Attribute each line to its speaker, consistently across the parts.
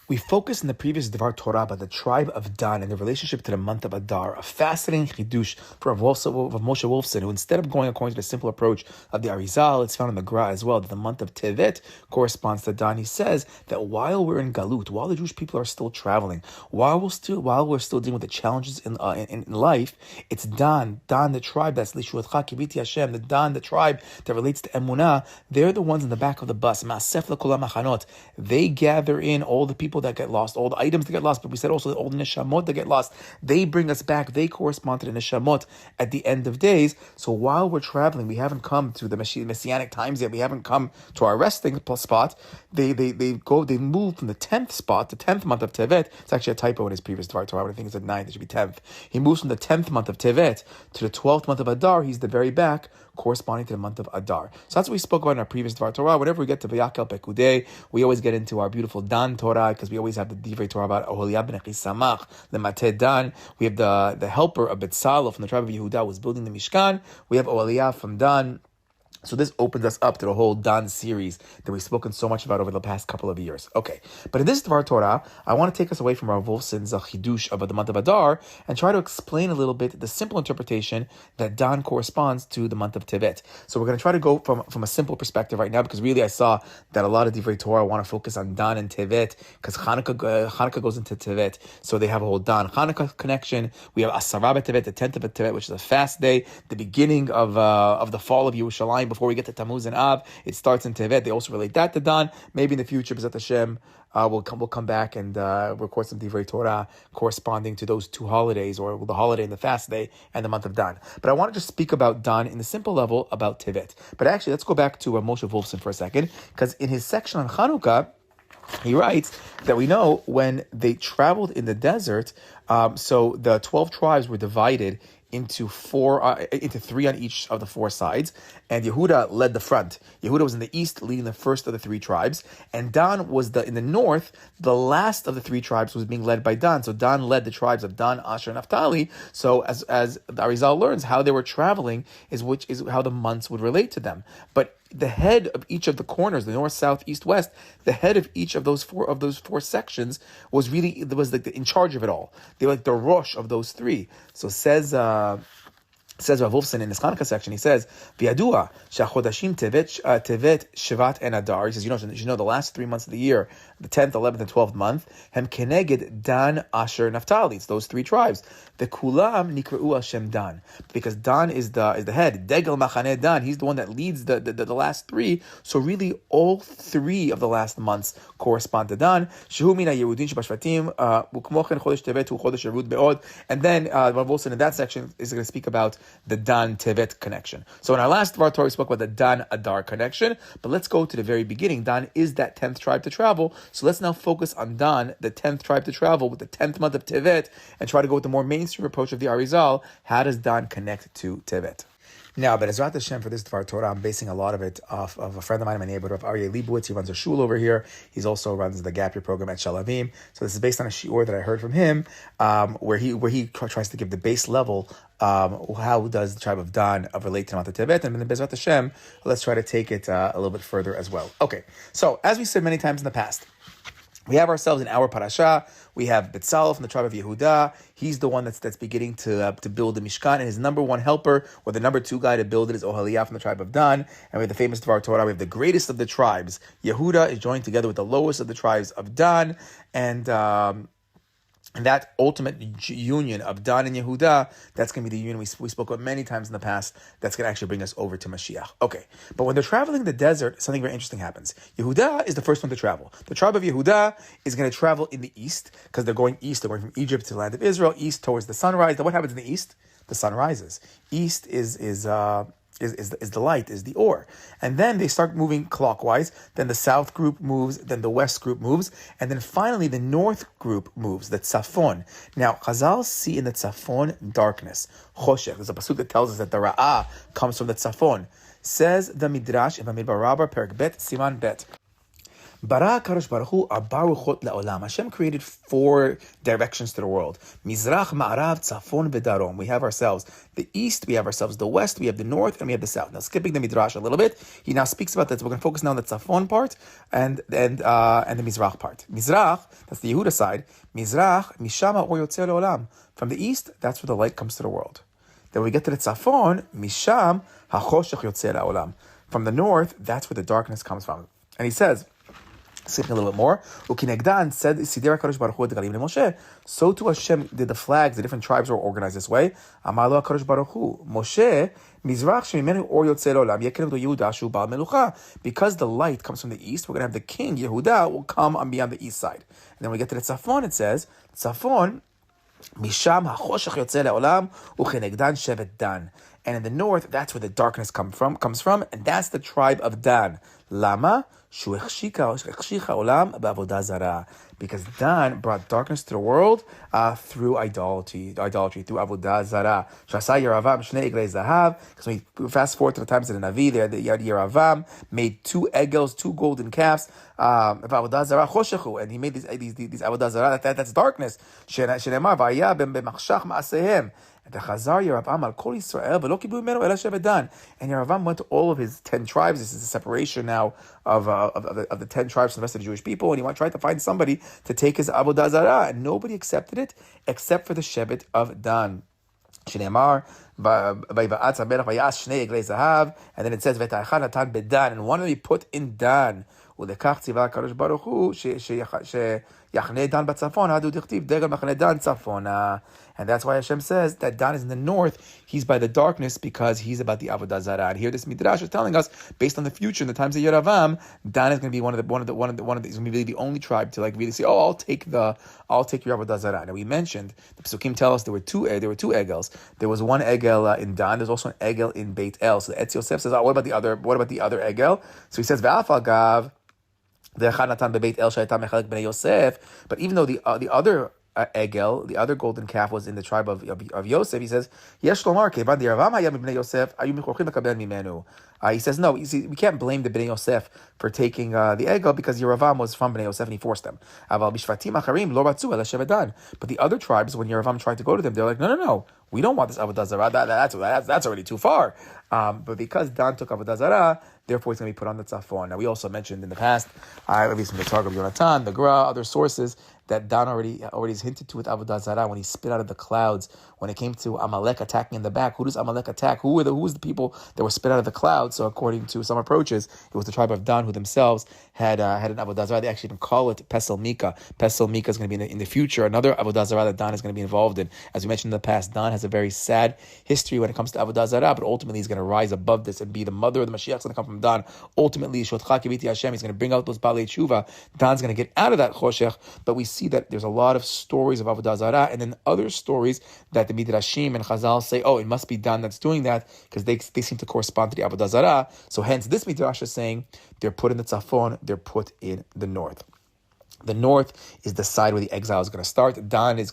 Speaker 1: We focused in the previous Dvar Torah about the tribe of Dan and the relationship to the month of Adar, a fascinating chidush from Moshe Wolfson, who instead of going according to the simple approach of the Arizal, it's found in the Gra as well, that the month of Tevet corresponds to Dan. He says that while we're in Galut, while the Jewish people are still traveling, while we're still dealing with the challenges in life, it's Dan the tribe that's Lishuatcha Kiviti Hashem, the Dan, the tribe that relates to Emunah. They're the ones in the back of the bus. Ma'asef L'Kol HaMachanot. They gather in all the people that get lost, all the items that get lost, but we said also all the neshamot that get lost. They bring us back. They correspond to the neshamot at the end of days. So while we're traveling, we haven't come to the messianic times yet. We haven't come to our resting spot. They move from the 10th spot, the 10th month of Tevet. It's actually a typo in his previous Dvar Torah. I think it's at 9th. It should be 10th. He moves from the 10th month of Tevet to the 12th month of Adar. He's the very back, corresponding to the month of Adar. So that's what we spoke about in our previous Dvar Torah. Whenever we get to Vayakhel, Pekudei, we always get into our beautiful Dan Torah, because we always have the Divrei Torah about Oholiab ben Achisamach, the Mateh Dan. We have the helper of Betzalel from the tribe of Yehuda who was building the Mishkan. We have Oholiab from Dan. So this opens us up to the whole Dan series that we've spoken so much about over the past couple of years. Okay, but in this Dvar Torah, I want to take us away from Rav Wolfson's chidush of the month of Adar and try to explain a little bit the simple interpretation that Dan corresponds to the month of Tevet. So we're going to try to go from a simple perspective right now, because really I saw that a lot of Divrei Torah want to focus on Dan and Tevet, because Hanukkah goes into Tevet, so they have a whole Dan Hanukkah connection. We have Asara B'Tevet, the 10th of Tevet, which is a fast day, the beginning of the fall of Yerushalayim. Before we get to Tammuz and Av, it starts in Tevet. They also relate that to Dan. Maybe in the future, B'ezrat Hashem, we'll come back and record some Divrei Torah corresponding to those two holidays, or the holiday and the fast day and the month of Dan. But I want to just speak about Dan in the simple level about Tevet. But actually, let's go back to Moshe Wolfson for a second, because in his section on Chanukah, he writes that we know when they traveled in the desert, so the 12 tribes were divided into three on each of the four sides, and Yehuda led the front. Yehuda was in the east, leading the first of the three tribes, and Dan was in the north. The last of the three tribes was being led by Dan. So Dan led the tribes of Dan, Asher, and Naphtali. So as the Arizal learns, how they were traveling is how the months would relate to them. But the head of each of the corners, the north, south, east, west, the head of each of those four sections was in charge of it all. They were like the rosh of those three. So says Rav Wolfson in his Chanukah section, he says, "V'yadua shechodashim Tevet, Shevat, and Adar." He says, you know, the last 3 months of the year, the 10th, 11th, and 12th month, hem keneged Dan, Asher, Naphtali. It's those three tribes. The kulam nikreu al shem Dan, because Dan is the head. Degel machaneh Dan. He's the one that leads the last three. So really, all three of the last months correspond to Dan. Shehu mina Yehudin shebashvatim ukmochen chodesh Tevet hu chodesh Yerud be'od. And then Rav Wolfson in that section is going to speak about the Dan Tevet connection. So in our last Dvar Torah, we spoke about the Dan Adar connection, but let's go to the very beginning. Dan is that 10th tribe to travel. So let's now focus on Dan, the 10th tribe to travel, with the 10th month of Tevet, and try to go with the more mainstream approach of the Arizal. How does Dan connect to Tevet? Now, but Ezrat Hashem, for this Dvar Torah, I'm basing a lot of it off of a friend of mine in my neighborhood, of Aryeh Leibowitz. He runs a shul over here. He also runs the Gap Year program at Shalavim. So this is based on a shiur that I heard from him, where he tries to give the base level. How does the tribe of Dan relate to the month of Tevet? And then Bezrat Hashem, let's try to take it a little bit further as well. Okay, so as we said many times in the past, we have ourselves in our parasha. We have Betzalel from the tribe of Yehuda. He's the one that's beginning to build the Mishkan, and his number one helper, or the number two guy to build it, is Oholiab from the tribe of Dan. And we have the famous Dvar Torah. We have the greatest of the tribes. Yehuda is joined together with the lowest of the tribes of Dan, and that ultimate union of Dan and Yehuda, that's going to be the union we spoke about many times in the past. That's going to actually bring us over to Mashiach. Okay, but when they're traveling the desert, something very interesting happens. Yehuda is the first one to travel. The tribe of Yehuda is going to travel in the east, because they're going east. They're going from Egypt to the land of Israel, east towards the sunrise. Then what happens in the east? The sun rises. East is the light, is the or. And then they start moving clockwise. Then the south group moves, then the west group moves, and then finally the north group moves, the tzafon. Now, Chazal see in the tzafon darkness, choshech. There's a pasuk that tells us that the ra'ah comes from the tzafon. Says the Midrash in Bamidbar Rabbah, Perak Bet, Siman Bet. Bara Kadosh Baruch Hu abaruchot le'olam. Hashem created 4 directions to the world. Mizrach, Ma'arav, Tzafon, V'darom. We have ourselves the east, we have ourselves the west, we have the north, and we have the south. Now, skipping the Midrash a little bit, he now speaks about that. So we're going to focus now on the Tzafon part and the Mizrach part. Mizrach, that's the Yehuda side. Mizrach, Mishama or Yotzei le'olam. From the east, that's where the light comes to the world. Then we get to the Tzafon, Misham, HaChoshech Yotzei le'olam. From the north, that's where the darkness comes from. And he says, skipping a little bit more, Ukinegdan said, Sidera Kadosh Baruch Hu Degalim Moshe. So too Hashem did the flags, the different tribes were organized this way. Amalo Kadosh Baruch Hu. Moshe, Mizrach Shemimenu Or Yotzei Olam, Yekenim to Yehuda Shu Baal Melucha. Because the light comes from the east, we're going to have the king, Yehuda, will come and be on the east side. And then we get to the Tzafon, it says, Tzafon, Misham HaChoshech Yotzei Le'olam, Ukinegdan Shevet Dan. And in the north, that's where the darkness comes from, and that's the tribe of Dan. Lama? Because Dan brought darkness to the world through idolatry, through avodah zarah. Because when we fast forward to the times of the Navi, there the Yeravam made 2 egels, 2 golden calves, and he made these avodah zarah. That's darkness. And Yeravam went to all of his 10 tribes. This is a separation now of the 10 tribes from the rest of the Jewish people, and he tried to find somebody to take his avodah zarah, and nobody accepted it except for the Shevet of Dan. And then it says, and one of them he put in Dan. And that's why Hashem says that Dan is in the north. He's by the darkness because he's about the avodah zarah. And here this midrash is telling us, based on the future in the times of Yeravam, Dan is going to be one of the he's going to be really the only tribe to really say, oh, I'll take your avodah zarah. Now we mentioned the Pesukim tell us there were two egels. There was one egel in Dan. There's also an egel in Beit El. So the Etz Yosef says, what about the other egel? So he says, V'afal gav. But even though the other egel, the other golden calf, was in the tribe of Yosef, he says, he says, no, you see, we can't blame the Bnei Yosef for taking the egel because Yeravam was from Bnei Yosef and he forced them. But the other tribes, when Yeravam tried to go to them, they're like, no, we don't want this avodah zarah. That's already too far. But because Dan took avodah zarah, therefore it's going to be put on the tzafon. Now we also mentioned in the past, at least from the Targum Yonatan, the Gra, other sources, that Dan already is hinted to with avodah zarah when he spit out of the clouds. When it came to Amalek attacking in the back, who does Amalek attack? Who was the people that were spit out of the clouds? So according to some approaches, it was the tribe of Dan who themselves had an avodah zarah. They actually even call it Pesel Mika. Pesel Mika is going to be in the future another avodah zarah that Dan is going to be involved in. As we mentioned in the past, Dan has a very sad history when it comes to avodah zarah, but ultimately he's going to rise above this and be the mother of the Mashiach. Is going to come from Dan. Ultimately, Shotcha Kibiti Hashem. He's going to bring out those Balei Tshuva. Dan's going to get out of that choshech. But we see that there's a lot of stories of avodah zarah, and then other stories that the Midrashim and Chazal say, oh, it must be Dan that's doing that because they seem to correspond to the avodah zarah. So hence, this Midrash is saying they're put in the tzafon, they're put in the north. The north is the side where the exile is going to start. Dan is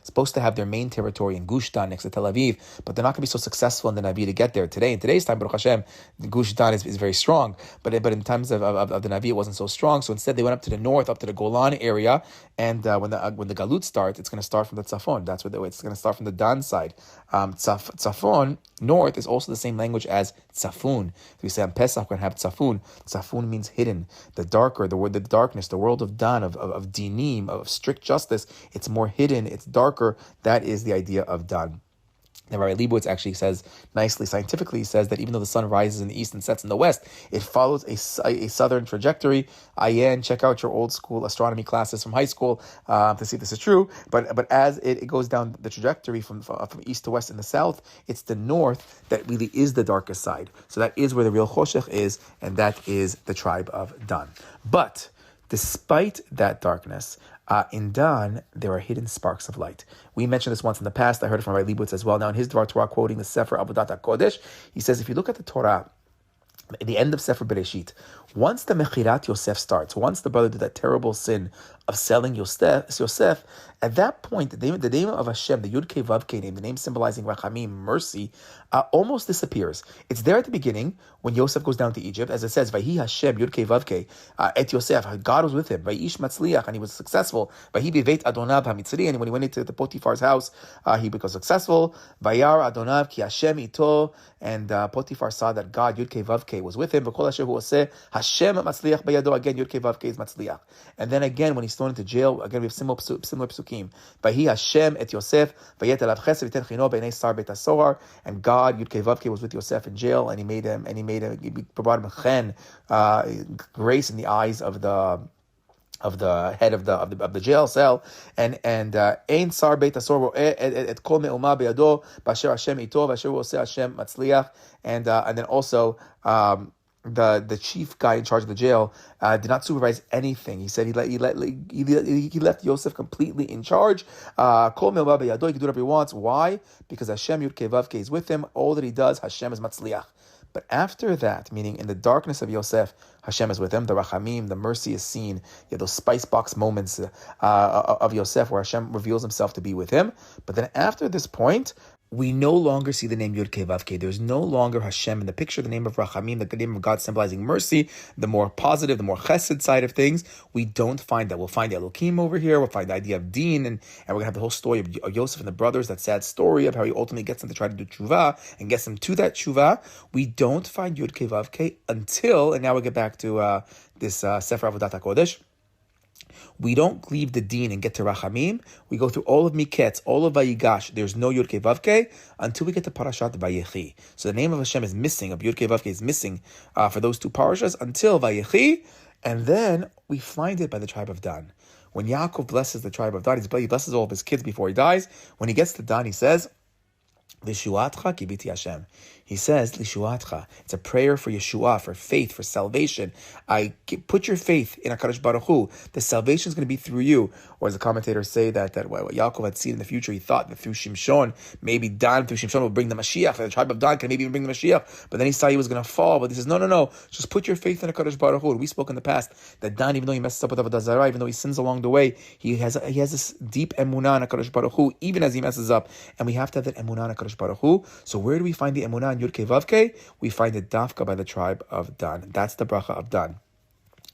Speaker 1: supposed to have their main territory in Gush Dan next to Tel Aviv, but they're not going to be so successful in the Navi to get there. In today's time, Baruch Hashem, Gush Dan is very strong, but in times of the Navi, it wasn't so strong. So instead, they went up to the north, up to the Golan area, and when the Galut starts, it's going to start from the Tzafon. That's where it's going to start from the Dan side. Tzafon, north, is also the same language as Tzafun. So we say on Pesach, we're going to have Tzafun. Tzafun means hidden, the darker, the darkness, the world of Dan, of dinim, of strict justice. It's more hidden, it's darker. That is the idea of Dan. Now, Rabbi Leibowitz actually says nicely, scientifically, he says that even though the sun rises in the east and sets in the west, it follows a southern trajectory. Check out your old school astronomy classes from high school to see if this is true. But as it goes down the trajectory from east to west in the south, it's the north that really is the darkest side. So that is where the real Choshech is, and that is the tribe of Dan. But despite that darkness, in Dan, there are hidden sparks of light. We mentioned this once in the past. I heard it from Rabbi Leibowitz as well. Now, in his Dvar Torah, quoting the Sefer Avodat HaKodesh, he says, if you look at the Torah, at the end of Sefer Bereshit, once the Mechirat Yosef starts, once the brother did that terrible sin of selling Yosef, at that point, the name of Hashem, the Yud Kei Vav Kei name, the name symbolizing Rachamim, mercy, almost disappears. It's there at the beginning when Yosef goes down to Egypt, as it says, Vayi Hashem Yud Kei Vav Kei et Yosef. God was with him. Vayish Matzliach, and he was successful. Vayi Beveit Adonav HaMitzri, and when he went into the Potiphar's house, he became successful. Vayar Adonav Ki Hashem Ito, and Potiphar saw that God Yud Kei Vav Kei was with him. V'kol asher hu oseh Hashem Matzliach Bayado. Again, Yud Kei Vav Kei is Matzliach. And then again, when he's thrown into jail, again we have similar psukim. Vayi Hashem et Yosef, vayet elav chesed v'ten chino b'nei sar beit hasohar. And God, Yud Kei Vav Kei, was with Yosef in jail, and he brought him chen, grace in the eyes of the head of the jail cell, and ein sar beit hasohar et kol me'uma beyado b'asher Hashem ito v'asher hu oseh Hashem matzliach. And then also the chief guy in charge of the jail did not supervise anything. He said he left Yosef completely in charge. Kol me'uma beyado, he can do whatever he wants. Why? Because Hashem Yud Kei Vav Kei is with him. All that he does, Hashem is matzliach. But after that, meaning in the darkness of Yosef, Hashem is with him. The rachamim, the mercy is seen. You have those spice box moments of Yosef where Hashem reveals himself to be with him. But then after this point, we no longer see the name Yud Kei Vav Kei. There's no longer Hashem in the picture, the name of Rachamim, the name of God symbolizing mercy, the more positive, the more chesed side of things. We don't find that. We'll find Elohim over here. We'll find the idea of Din, and we're going to have the whole story of Yosef and the brothers, that sad story of how he ultimately gets them to try to do tshuva and gets them to that tshuva. We don't find Yud Kei Vav Kei until, and now we get back to this Sefer Avodat HaKodesh. We don't leave the Din and get to Rachamim. We go through all of Miketz, all of Vayigash. There's no Yud Kei Vav Kei until we get to Parashat Vayechi. So the name of Hashem is missing, of Yud Kei Vav Kei is missing for those two parashas until Vayechi, and then we find it by the tribe of Dan. When Yaakov blesses the tribe of Dan, he blesses all of his kids before he dies. When he gets to Dan, he says, Lishuatcha kibiti Hashem. He says, Lishuatcha. It's a prayer for Yeshua, for faith, for salvation. Put your faith in HaKadosh Baruch Hu. The salvation is going to be through you. Or as the commentators say, that what Yaakov had seen in the future, he thought that through Shimshon, maybe Dan through Shimshon will bring the Mashiach. The tribe of Dan can maybe even bring the Mashiach. But then he saw he was going to fall. But he says, no. Just put your faith in HaKadosh Baruch Hu. We spoke in the past that Dan, even though he messes up with Avodah Zarah, even though he sins along the way, he has this deep emunah in HaKadosh Baruch Hu, even as he messes up. And we have to have that emunah in HaKadosh Baruch Hu. So where do we find the emunah in Yud Kei Vav Kei? We find it dafka by the tribe of Dan. That's the bracha of Dan.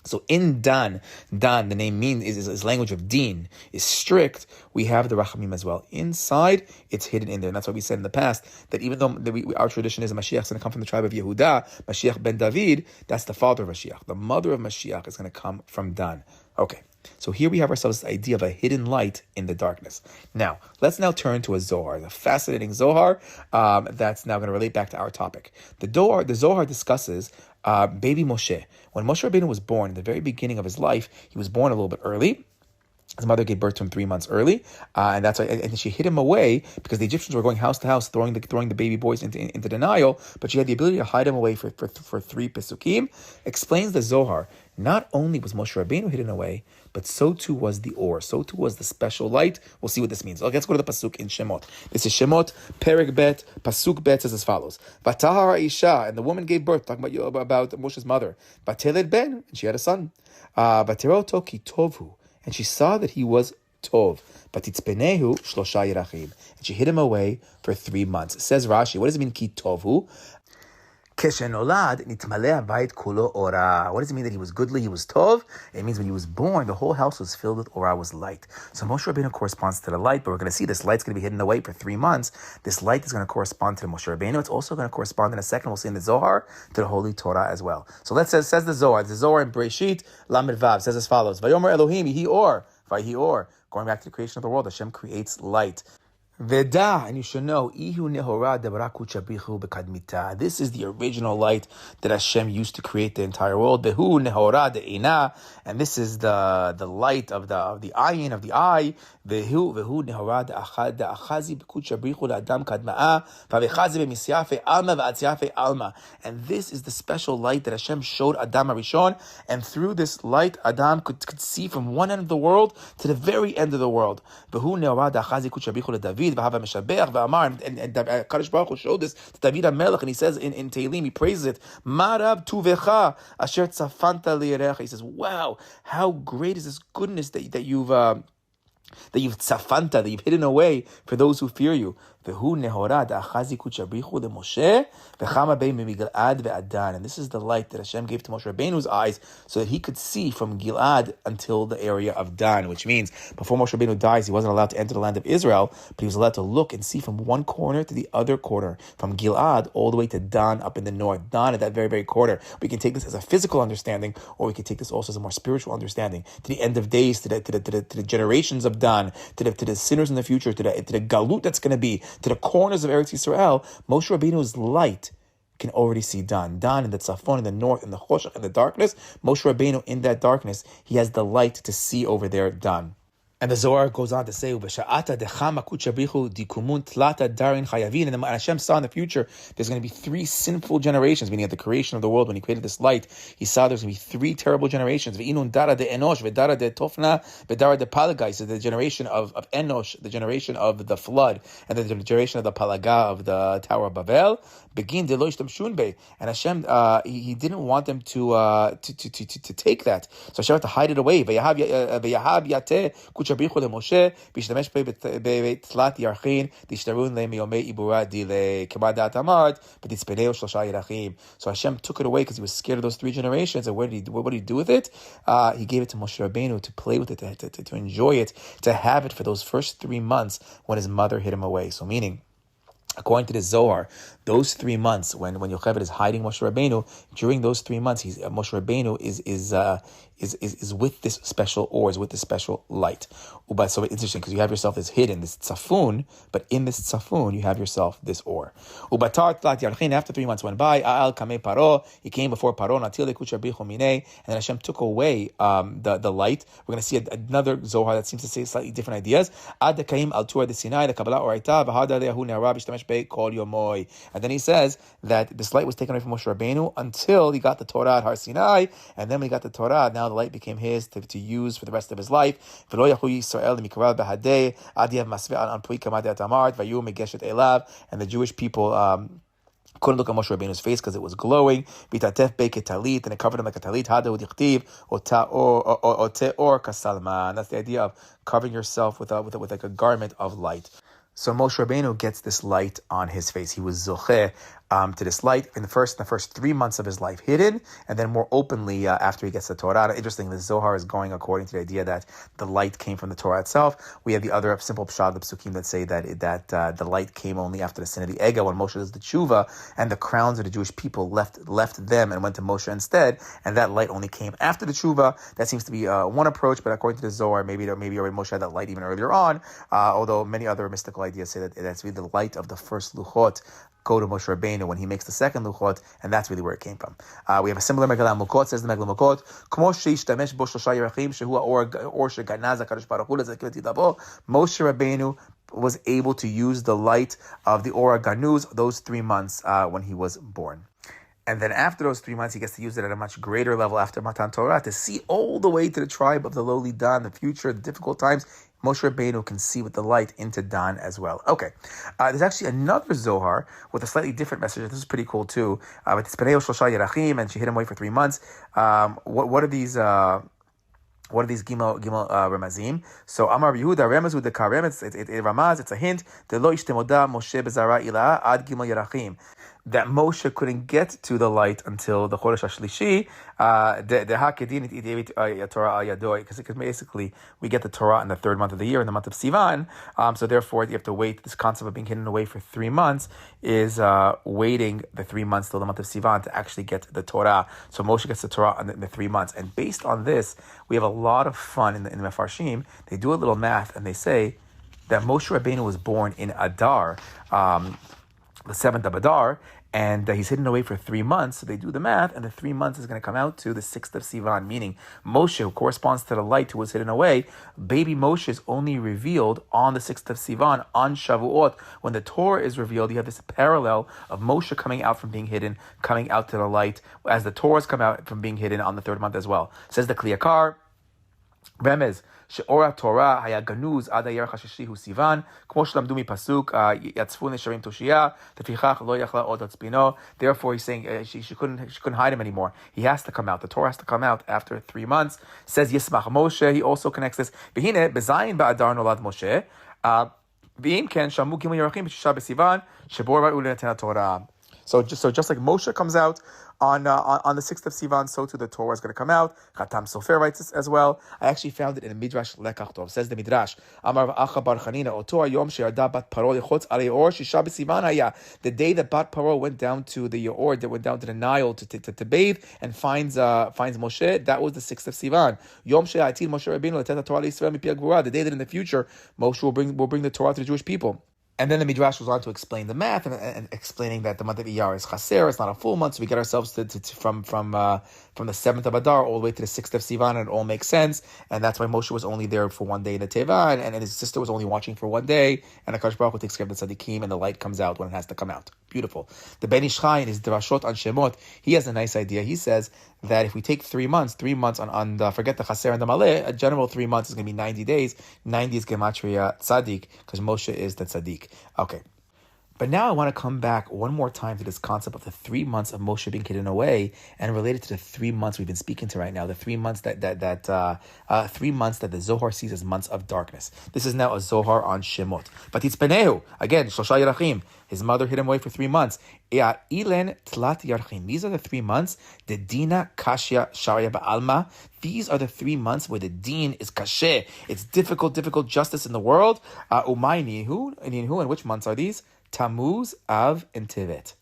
Speaker 1: So in Dan, the name mean is language of Din, is strict. We have the Rachamim as well. Inside, it's hidden in there. And that's why we said in the past that even though our tradition is Mashiach is going to come from the tribe of Yehuda, Mashiach ben David, that's the father of Mashiach. The mother of Mashiach is going to come from Dan. Okay. So here we have ourselves the idea of a hidden light in the darkness. Now, let's now turn to a Zohar, the fascinating Zohar that's now going to relate back to our topic. The Zohar discusses baby Moshe. When Moshe Rabbeinu was born, in the very beginning of his life, he was born a little bit early. His mother gave birth to him 3 months early, and that's why. And she hid him away because the Egyptians were going house to house, throwing the baby boys into the Nile. But she had the ability to hide him away for 3 pesukim. Explains the Zohar. Not only was Moshe Rabbeinu hidden away, but so too was the Or. So too was the special light. We'll see what this means. Okay, let's go to the pasuk in Shemot. This is Shemot, Perek Bet, pasuk Bet says as follows: Vatahar Isha, and the woman gave birth. Talking about Moshe's mother. Vateled Ben, and she had a son. Vateroto ki tovu. And she saw that he was tov. Batitzpenehu shlosha yerachim. And she hid him away for 3 months. Says Rashi, what does it mean ki tovu? Keshenolad nitmaleh habayit kulo ora. What does it mean that he was goodly, he was tov? It means when he was born, the whole house was filled with ora, was light. So Moshe Rabbeinu corresponds to the light, but we're going to see this light's going to be hidden away for 3 months. This light is going to correspond to the Moshe Rabbeinu. It's also going to correspond in a second, we'll see in the Zohar, to the Holy Torah as well. So says the Zohar. The Zohar in Breshit, Lamed Vav, says as follows: Vayomer Elohim yihi or, vayhi or. Going back to the creation of the world, Hashem creates light. Veda, and you should know, Ihu Nehora Debraku Chabichu Bekadmita. This is the original light that Hashem used to create the entire world. Behu Nehora De'ina, and this is the light of the ayin, of the eye. Vehu Nehora De'achazi Beku Chabichu La'adam Kadma'a Vavechazi Bemisyafe Alma Va'atziafe Alma. And this is the special light that Hashem showed Adam HaRishon, and through this light, Adam could see from one end of the world to the very end of the world. Vehu Nehora De'achazi Beku Chabichu La'David. David, v'hava meshabech v'amar, and Kadosh Baruch Hu showed this to David HaMelech, and he says in Tehillim, he praises it, Marav tuvecha asher tzafanta li'erecha. He says, wow, how great is this goodness that you've tzafanta, that you've hidden away for those who fear you. Vehu nehora da'achazi kuchabrichu leMoshe v'chama bei mimigilad ve'adan. And this is the light that Hashem gave to Moshe Rabbeinu's eyes so that he could see from Gilad until the area of Dan, which means before Moshe Rabbeinu dies, he wasn't allowed to enter the land of Israel, but he was allowed to look and see from one corner to the other corner, from Gilad all the way to Dan up in the north. Dan at that very, very corner. We can take this as a physical understanding, or we can take this also as a more spiritual understanding, to the end of days, to the generations of Dan, to the sinners in the future, to the galut that's going to be, to the corners of Eretz Yisrael. Moshe Rabbeinu's light can already see Dan. Dan in the tzafon, in the north, in the choshech, in the darkness. Moshe Rabbeinu in that darkness, he has the light to see over there, Dan. And the Zohar goes on to say, and then Hashem saw in the future there's going to be 3 sinful generations, meaning at the creation of the world, when he created this light, he saw there's going to be 3 terrible generations. So the generation of Enosh, the generation of the flood, and the generation of the Palaga, of the Tower of Babel. Begin and Hashem, he didn't want them to take that, so Hashem had to hide it away. So Hashem took it away because he was scared of those 3 generations. And what did he do with it? He gave it to Moshe Rabbeinu to play with it, to enjoy it, to have it for those first 3 months when his mother hid him away. So meaning, according to the Zohar, those 3 months when Yocheved is hiding Moshe Rabbeinu, during those 3 months, Moshe Rabbeinu is with this special or is with this special light. So it's interesting because you have yourself this hidden, this tzafun, but in this tzafun you have yourself this or. After 3 months went by, he came before Paro, and then Hashem took away the light. We're going to see another Zohar that seems to say slightly different ideas. And then he says that this light was taken away from Moshe Rabbeinu until he got the Torah at Har Sinai, and then when he got the Torah, now the light became his to use for the rest of his life. And the Jewish people couldn't look at Moshe Rabbeinu's face because it was glowing. And it covered him like a talit. That's the idea of covering yourself with like a garment of light. So Moshe Rabbeinu gets this light on his face. He was zocheh to this light in the first 3 months of his life, hidden, and then more openly after he gets the Torah. Interesting, the Zohar is going according to the idea that the light came from the Torah itself. We have the other simple pshat, the psukim, that say that the light came only after the sin of the Ega, when Moshe does the tshuva, and the crowns of the Jewish people left them and went to Moshe instead, and that light only came after the tshuva. That seems to be one approach, but according to the Zohar, maybe already Moshe had that light even earlier on, although many other mystical ideas say that that's really the light of the first luchot go to Moshe Rabbeinu when he makes the second luchot, and that's really where it came from. We have a similar Megillah Mukot, says the Megillah Mukot, Moshe Rabbeinu was able to use the light of the Or Ganuz those 3 months when he was born. And then after those 3 months, he gets to use it at a much greater level after Matan Torah to see all the way to the tribe of the lowly Dan, the future, the difficult times. Moshe Rabbeinu can see with the light into Dan as well. Okay, there's actually another Zohar with a slightly different message. This is pretty cool too. And she hid him away for 3 months. What are these? What are these gimel remazim? So Amar Yehuda remez with the karem. It ramaz. It's a hint. Delo ishtemoda Moshe bezara ila ad gimel yerachim. That Moshe couldn't get to the light until the Chodesh HaShlishi, because basically we get the Torah in the 3rd month of the year, in the month of Sivan. So therefore, you have to wait. This concept of being hidden away for 3 months is waiting the 3 months till the month of Sivan to actually get the Torah. So Moshe gets the Torah in the 3 months. And based on this, we have a lot of fun in the Mefarshim. They do a little math and they say that Moshe Rabbeinu was born in Adar, the 7th of Adar, and he's hidden away for 3 months. So they do the math, and the 3 months is going to come out to the 6th of Sivan, meaning Moshe, who corresponds to the light who was hidden away, baby Moshe is only revealed on the 6th of Sivan, on Shavuot. When the Torah is revealed, you have this parallel of Moshe coming out from being hidden, coming out to the light, as the Torahs come out from being hidden on the 3rd month as well. Says the Kliyakar, רמז, שאור התורה היה גנוז עד הירח השישי הוא סיוון, כמו שלמדו מפסוק, יצפו נשרים תושייה, לפיכך לא יכלה עוד להצפינו. Therefore he's saying she couldn't hide him anymore. He has to come out. The Torah has to come out after 3 months. Says Yismach Moshe, he also connects this. והנה, בזין באדר נולד משה, ואם כן, שמעו גימל ירחים בשישה בסיוון, שבו ראו לנתן התורה. So just like Moshe comes out on the 6th of Sivan, so too the Torah is going to come out. Chatam Sofer writes this as well. I actually found it in a Midrash Lekach Tov. Says the Midrash, Amar Acha Bar Chanina, Oto Hayom she'yarda bat Paro lichotz alei Yaor shisha b'Sivan haya. The day that Bat Paro went down to the Yaor, that went down to the Nile to bathe and finds Moshe, that was the 6th of Sivan. Yom she'atil Moshe Rabbeinu letet Torah l'Yisrael mipi hagvura. The day that in the future Moshe will bring the Torah to the Jewish people. And then the Midrash goes on to explain the math and explaining that the month of Iyar is chaser, it's not a full month, so we get ourselves from the 7th of Adar all the way to the 6th of Sivan, and it all makes sense. And that's why Moshe was only there for 1 day in the Tevet, and his sister was only watching for 1 day, and Akash Baruch Hu takes care of the tzaddikim, and the light comes out when it has to come out. Beautiful. The Ben Ish Chai in his Drashot on Shemot, he has a nice idea. He says that if we take 3 months on the, forget the chaser and the maleh, a general 3 months is going to be 90 days. 90 is gematria tzaddik, because Moshe is the tzaddik. Okay. But now I want to come back one more time to this concept of the 3 months of Moshe being hidden away, and related to the 3 months we've been speaking to right now, the 3 months that 3 months that the Zohar sees as months of darkness. This is now a Zohar on Shemot. But it's Penehu, again, Shlosha Yerachim. His mother hid him away for 3 months. Ilen Tlat Yarchim. These are the 3 months. The Dina Kashya Sharia Ba'alma. These are the 3 months where the Din is Kasheh. It's difficult justice in the world. Umay Nihu, and which months are these? Tammuz, Av, and Tevet.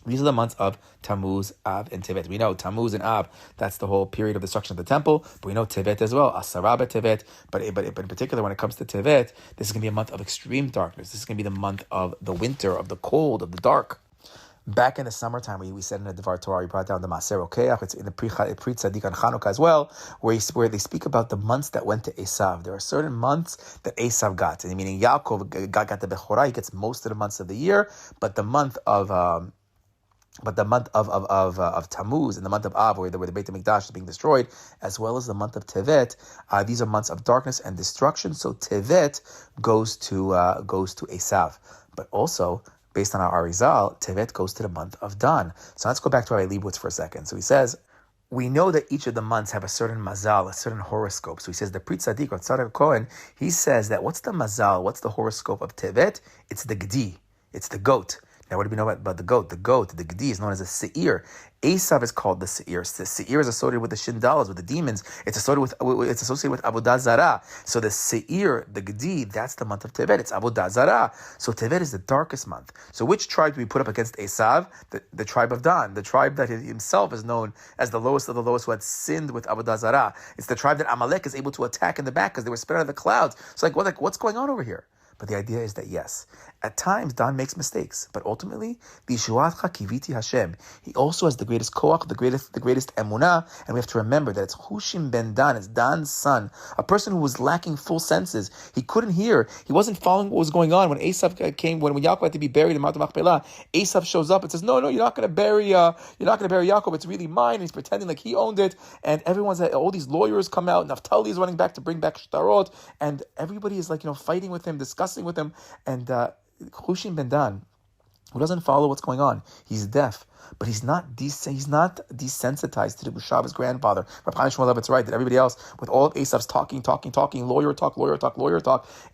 Speaker 1: These are the months of Tammuz, Av, and Tevet. We know Tammuz and Av, that's the whole period of destruction of the temple, but we know Tevet as well, Asara Tevet, but in particular when it comes to Tevet, this is going to be a month of extreme darkness. This is going to be the month of the winter, of the cold, of the dark. Back in the summertime, we said in the Devar Torah, we brought down the Maser Okeach, it's in the Pri Tzadik on Chanukah as well, where they speak about the months that went to Esav. There are certain months that Esav got, and meaning Yaakov got the Bechorah, he gets most of the months of the year, but the month of Tammuz and the month of Av, where the Beit HaMikdash is being destroyed, as well as the month of Tevet, these are months of darkness and destruction. So Tevet goes to Esav, but also, based on our Arizal, Tevet goes to the month of Dan. So let's go back to our Leibowitz for a second. So he says, we know that each of the months have a certain mazal, a certain horoscope. So he says, the Pri Tzadik or Tzadok Cohen, he says that what's the mazal, what's the horoscope of Tevet? It's the Gdi, it's the goat. Now, what do we know about the goat? The Gdi, is known as a Seir. Esav is called the Seir. The Seir is associated with the Shindalas, with the demons. It's associated with Avodah Zarah. So the Seir, the Gdi, that's the month of Tevet. It's Avodah Zarah. So Tevet is the darkest month. So which tribe do we put up against Esav? The tribe of Dan, the tribe that himself is known as the lowest of the lowest, who had sinned with Avodah Zarah. It's the tribe that Amalek is able to attack in the back because they were spread out of the clouds. So what's going on over here? But the idea is that yes, at times Dan makes mistakes, but ultimately, Bishuatcha kiviti Hashem. He also has the greatest koach, the greatest emunah, and we have to remember that it's Hushim ben Dan, it's Dan's son, a person who was lacking full senses. He couldn't hear. He wasn't following what was going on when Esav came. When Yaakov had to be buried in Mount Machpelah, Esav shows up and says, "No, you're not going to bury Yaakov. It's really mine." And he's pretending like he owned it, and all these lawyers come out. Naphtali is running back to bring back shtarot, and everybody is fighting with him, discussing with him, and Hushim ben Dan, who doesn't follow what's going on, he's deaf, but he's not desensitized to the Busha of his grandfather. Rabbi Chaim Shmuel Levitt's right that everybody else, with all of Esav's talking, lawyer talk,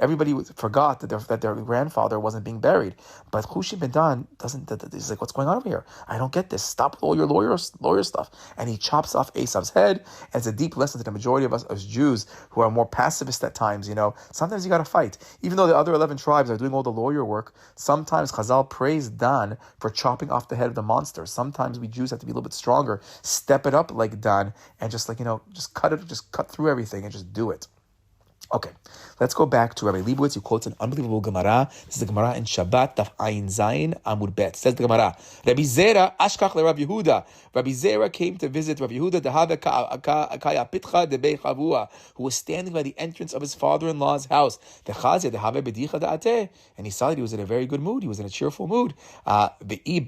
Speaker 1: everybody forgot that their grandfather wasn't being buried. But Hushim ben Dan doesn't. He's like, what's going on over here? I don't get this. Stop with all your lawyer stuff. And he chops off Esav's head. And it's a deep lesson to the majority of us as Jews who are more pacifist at times. Sometimes you got to fight. Even though the other 11 tribes are doing all the lawyer work, sometimes Chazal praise Dan for chopping off the head of the monster. Sometimes we Jews have to be a little bit stronger, step it up like Dan, and just cut through everything and just do it. Okay, let's go back to Rabbi Leibowitz, who quotes an unbelievable Gemara. This is the Gemara in Shabbat, Daf Ayin Zayin, Amud Bet. Says the Gemara, Rabbi Zera, Ashkach le Rabbi Yehuda. Rabbi Zera came to visit Rabbi Yehuda, Kaya Pitcha de Bei Chavua, who was standing by the entrance of his father-in-law's house. And he saw that he was in a very good mood. He was in a cheerful mood. And he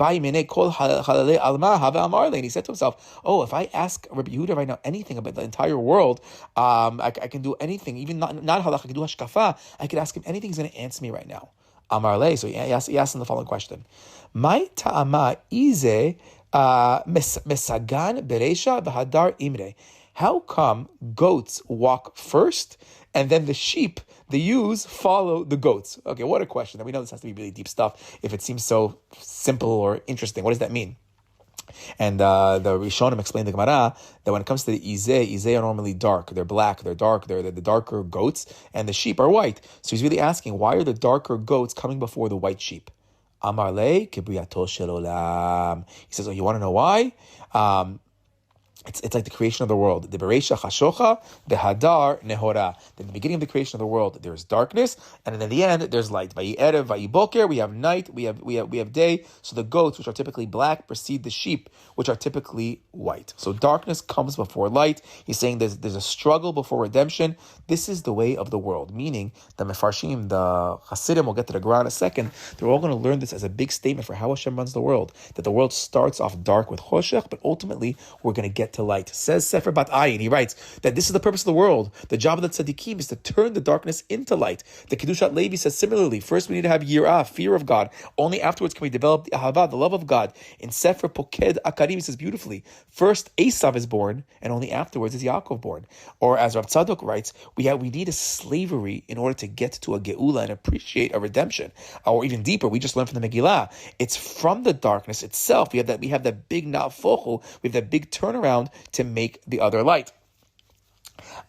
Speaker 1: said to himself, oh, if I ask Rabbi Yehuda right now anything about the entire world, I can do anything, even not halakha, I can do hashkafa. I could ask him anything, he's going to answer me right now. Amar le, so he asked him the following question. Mai ta'ama ize mesagan bereisha v'hadar imre. How come goats walk first and then the sheep, the ewes, follow the goats? Okay, what a question. And we know this has to be really deep stuff if it seems so simple or interesting. What does that mean? And the Rishonim explained the Gemara that when it comes to the Izeh are normally dark. They're black, they're dark, they're the darker goats, and the sheep are white. So he's really asking, why are the darker goats coming before the white sheep? Amar le kibriyato shel olam. He says, oh, you want to know why? It's like the creation of the world. The bereisha chashocha, the hadar nehora. In the beginning of the creation of the world, there's darkness, and then in the end, there's light. Vayi erev, vayi boker. We have night, we have day. So the goats, which are typically black, precede the sheep, which are typically white. So darkness comes before light. He's saying there's a struggle before redemption. This is the way of the world. Meaning the mefarshim, the Hasidim, we'll get to the Gemara in a second. They're all going to learn this as a big statement for how Hashem runs the world. That the world starts off dark with choshech, but ultimately we're going to get to light. Says Sefer Bat Ayin, he writes that this is the purpose of the world. The job of the tzaddikim is to turn the darkness into light. The Kedushat Levi says similarly, first we need to have yirah, fear of God. Only afterwards can we develop the ahava, the love of God. In Sefer Poked Akarim, he says beautifully, first Esav is born, and only afterwards is Yaakov born. Or as Rav Tzadok writes, we need a slavery in order to get to a geula and appreciate a redemption. Or even deeper, we just learned from the Megillah, it's from the darkness itself. We have that big na'fochu, we have that big turnaround to make the other light.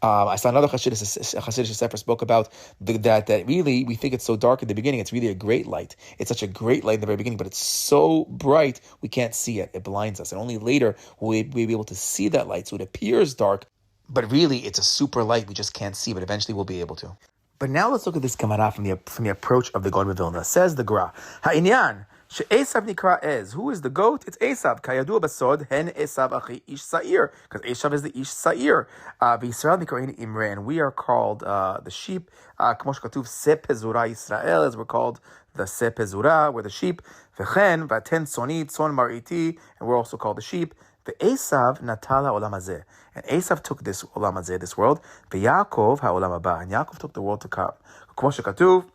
Speaker 1: I saw another Hasidic Sefer spoke about that really we think it's so dark in the beginning. It's really a great light. It's such a great light in the very beginning, but it's so bright we can't see it. It blinds us, and only later will we be able to see that light. So it appears dark, but really it's a super light we just can't see. But eventually we'll be able to. But now let's look at this Gemara from the approach of the Gaon of Vilna. Says the Gra, Ha'inyan. She'esav nikra ez. Who is the goat? It's Esav. Kayadu basod hen Esav achi ish sa'ir. Because Esav is the ish sa'ir. V'Yisrael nikrain imre. And we are called the sheep. K'mo shekatuv sepezura Yisrael, as we're called the sepezura, we're the sheep. V'chen v'aten tzoni tzon mariti. And we're also called the sheep. V'Esav natala olam hazeh. And Esav took this olam hazeh, this world. V'Yaakov ha'olam haba. And Yaakov took the world to come. K'mo shekatuv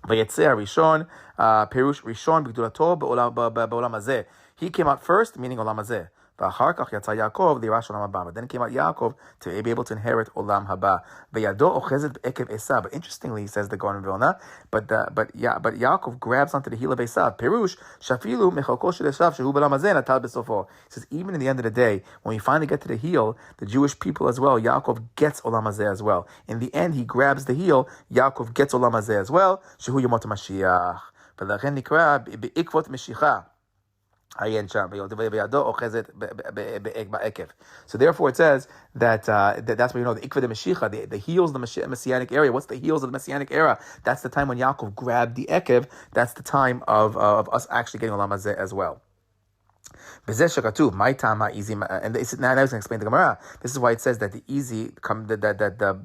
Speaker 1: Vayakhel Rishon, Perush Rishon B'Gdulato B'Olam Hazeh. He came out first, meaning Olam Hazeh. V'achar kach yatsa Yaakov L'Yirash Olam Haba. But then came out Yaakov to be able to inherit Olam Haba. V'yado ochezet b'ekev Esav. But interestingly, he says the Gaon of Vilna, but Yaakov grabs onto the heel of Esav. Perush shafilu mechalko shel Esav shehu b'Olam Hazeh natal b'sofo. He says even in the end of the day, when we finally get to the heel, the Jewish people as well, Yaakov gets Olam Hazeh as well. In the end, he grabs the heel. Yaakov gets Olam Hazeh as well. Shehu yomot Mashiach. V'lachen nikra b'ikvot Meshicha. So therefore it says that that's where the Ikvah de Mashiach, the heels of the Messianic era. What's the heels of the Messianic era? That's the time when Yaakov grabbed the Ekev. That's the time of us actually getting Olam Hazeh as well. And now he's going to explain the Gemara. This is why it says that the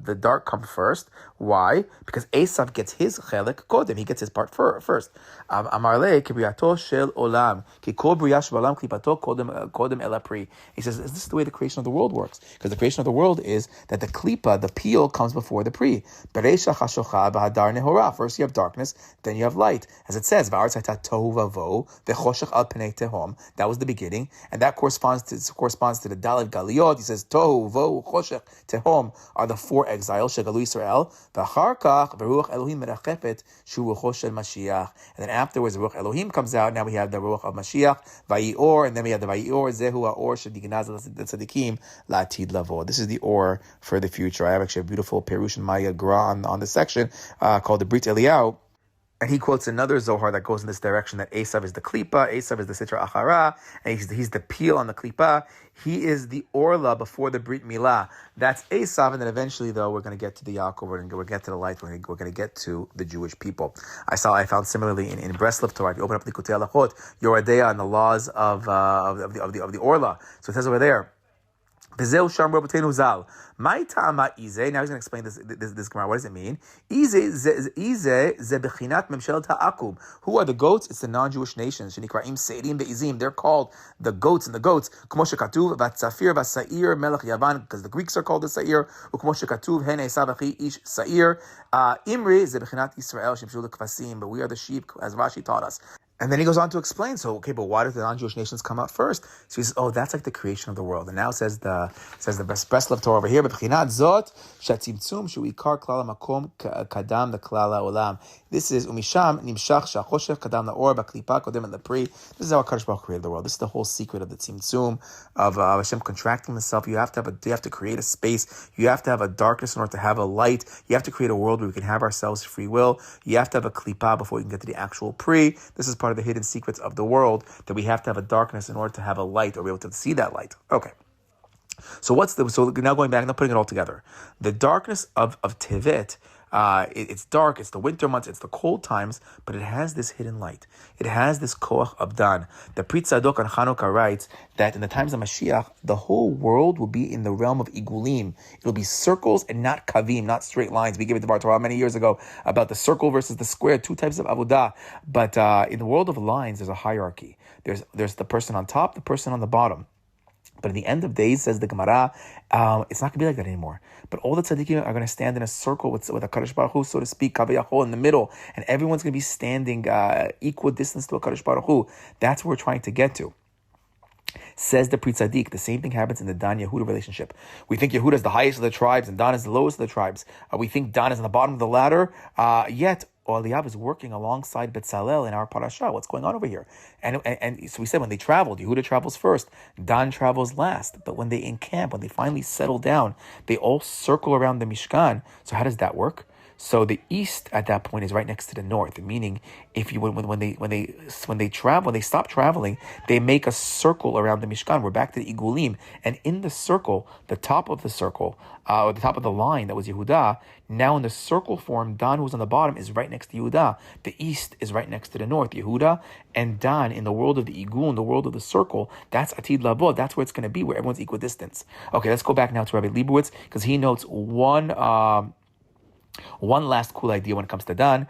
Speaker 1: the dark come first. Why? Because Esav gets his chelek kodem. He gets his part first. Amar le kibriyato shel olam ki kol briyash b'olam klipato kodem el apri. He says, is this the way the creation of the world works? Because the creation of the world is that the klipa, the peel, comes before the pri. Bereisha chashocha b'hadar nehora. First you have darkness, then you have light. As it says, v'aretz hayta tohu vavo v'choshech al pnei tehom. That was the beginning. And that corresponds to the Dalet Galiot. He says, Tohu, Vo, Choshech, Tehom are the four exiles, Shegalu Yisrael, V'achar kach, V'ruach Elohim merachefet, Shu Ruchosh Shel Mashiach. And then afterwards, the Ruach Elohim comes out. Now we have the Ruach of Mashiach, Vayior, and then we have the Vayior, Zehu Ha'or, Shedignaz Tzadikim, La'atid Lavo. This is the Or for the future. I have actually a beautiful Perush and Maya Gra on this section called the Brit Eliyahu. And he quotes another Zohar that goes in this direction, that Esav is the Klipa, Esav is the Sitra Achara, and he's the peel on the Klipa. He is the Orla before the Brit Milah. That's Esav, and then eventually, though, we're going to get to the Yaakov, we're going to get to the light, we're going to get to the Jewish people. I found similarly in Breslov Torah, if you open up the Likutei Halachot, Yoradea and the laws of the Orla. So it says over there, V'zeu sham Rabbeinu Zal. My ta'ama ize. Now he's going to explain this Gemara. What does it mean? Ize ze bechinat memshelet ha'akum. Who are the goats? It's the non-Jewish nations. Shenikraim seirim ve'izim. They're called the goats and the goats. K'mo shekatuv v'tzafir v'sa'ir melech Yavan, because the Greeks are called the Sa'ir. U'k'mo shekatuv hen Esav achi ish Sa'ir. Imri ze bechinat Yisrael shemshu l'kvasim. But we are the sheep, as Rashi taught us. And then he goes on to explain, so, okay, but why did the non-Jewish nations come out first? So he says, oh, that's like the creation of the world. And now says the Breslov Torah over here, B'chinat zot, shatzimtzum, shu'ikar klal ha'makom kadam the klal ha'olam. This is, umisham nimshach sha'choshech kadam la'or b'klipa kodem l'pri. This is how HaKadosh Baruch Hu created the world. This is the whole secret of the tzimtzum, of Hashem contracting himself. You have to create a space. You have to have a darkness in order to have a light. You have to create a world where we can have ourselves free will. You have to have a klipa before you can get to the actual pri. This is part of the hidden secrets of the world, that we have to have a darkness in order to have a light, or be able to see that light. Okay. So now going back, now putting it all together. The darkness of Tevet, it's dark, it's the winter months, it's the cold times, but it has this hidden light. It has this koach of Dan. The Pri Tzadok on Chanukah writes that in the times of Mashiach, the whole world will be in the realm of igulim. It'll be circles and not kavim, not straight lines. We gave it to Bar Torah many years ago about the circle versus the square, two types of avodah. But in the world of lines, there's a hierarchy. There's the person on top, the person on the bottom. But at the end of days, says the Gemara, it's not going to be like that anymore. But all the tzaddikim are going to stand in a circle with HaKadosh Baruch Hu, so to speak, Vayakhel in the middle, and everyone's going to be standing equal distance to HaKadosh Baruch Hu. That's what we're trying to get to. Says the Pri Tzadik, the same thing happens in the Dan Yehuda relationship. We think Yehuda is the highest of the tribes and Dan is the lowest of the tribes. We think Dan is on the bottom of the ladder, yet Eliab is working alongside Betzalel in our parasha. What's going on over here? And so we said when they traveled, Yehuda travels first, Dan travels last. But when they encamp, when they finally settle down, they all circle around the Mishkan. So how does that work? So the east at that point is right next to the north, meaning when they stop traveling, they make a circle around the Mishkan. We're back to the Igulim, and in the circle, the top of the circle, or the top of the line that was Yehuda, now in the circle form, Dan, who's on the bottom, is right next to Yehuda. The east is right next to the north. Yehuda and Dan in the world of the Igul, in the world of the circle, that's Atid Labod. That's where it's going to be, where everyone's equidistance. Okay, let's go back now to Rabbi Leibowitz, because he notes one last cool idea when it comes to Dan.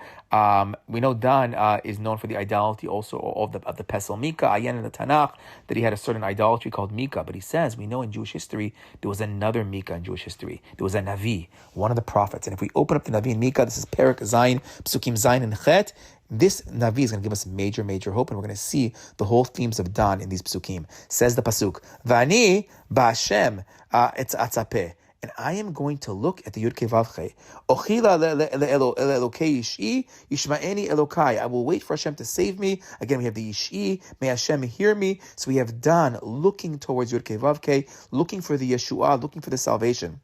Speaker 1: We know Dan is known for the idolatry also of the Pesel Mika, Ayen in the Tanakh, that he had a certain idolatry called Mika. But he says, we know in Jewish history, there was another Mika in Jewish history. There was a Navi, one of the prophets. And if we open up the Navi in Mika, this is Perak Zayin, Psukim Zayin and Chet, this Navi is going to give us major, major hope, and we're going to see the whole themes of Dan in these Psukim. Says the Pasuk, Vani Ba'Hashem etz atzapeh. And I am going to look at the Yud Kei Vav Chei. Ochila le'elokei Yishi, Yishma'eni Elokai. I will wait for Hashem to save me. Again, we have the Yishi. May Hashem hear me. So we have Dan looking towards Yud Kei Vav Chei, looking for the Yeshua, looking for the salvation.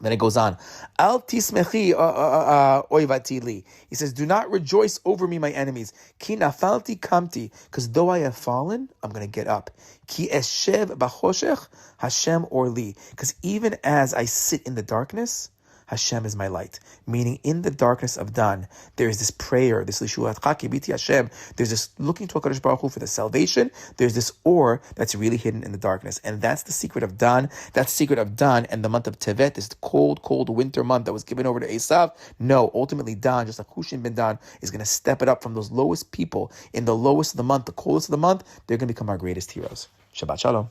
Speaker 1: Then it goes on. Al tismechi oivati li. He says, do not rejoice over me, my enemies. Ki nafalti kamti. Because though I have fallen, I'm going to get up. Ki eshev bachoshech Hashem orli. Because even as I sit in the darkness, Hashem is my light. Meaning in the darkness of Dan, there is this prayer, this lishuat chaki biti Hashem. There's this looking to HaKadosh Baruch Hu for the salvation. There's this or that's really hidden in the darkness. And that's the secret of Dan. That's the secret of Dan and the month of Tevet, this cold, cold winter month that was given over to Esav. No, ultimately Dan, just like Hushim ben Dan, is going to step it up from those lowest people in the lowest of the month, the coldest of the month. They're going to become our greatest heroes. Shabbat Shalom.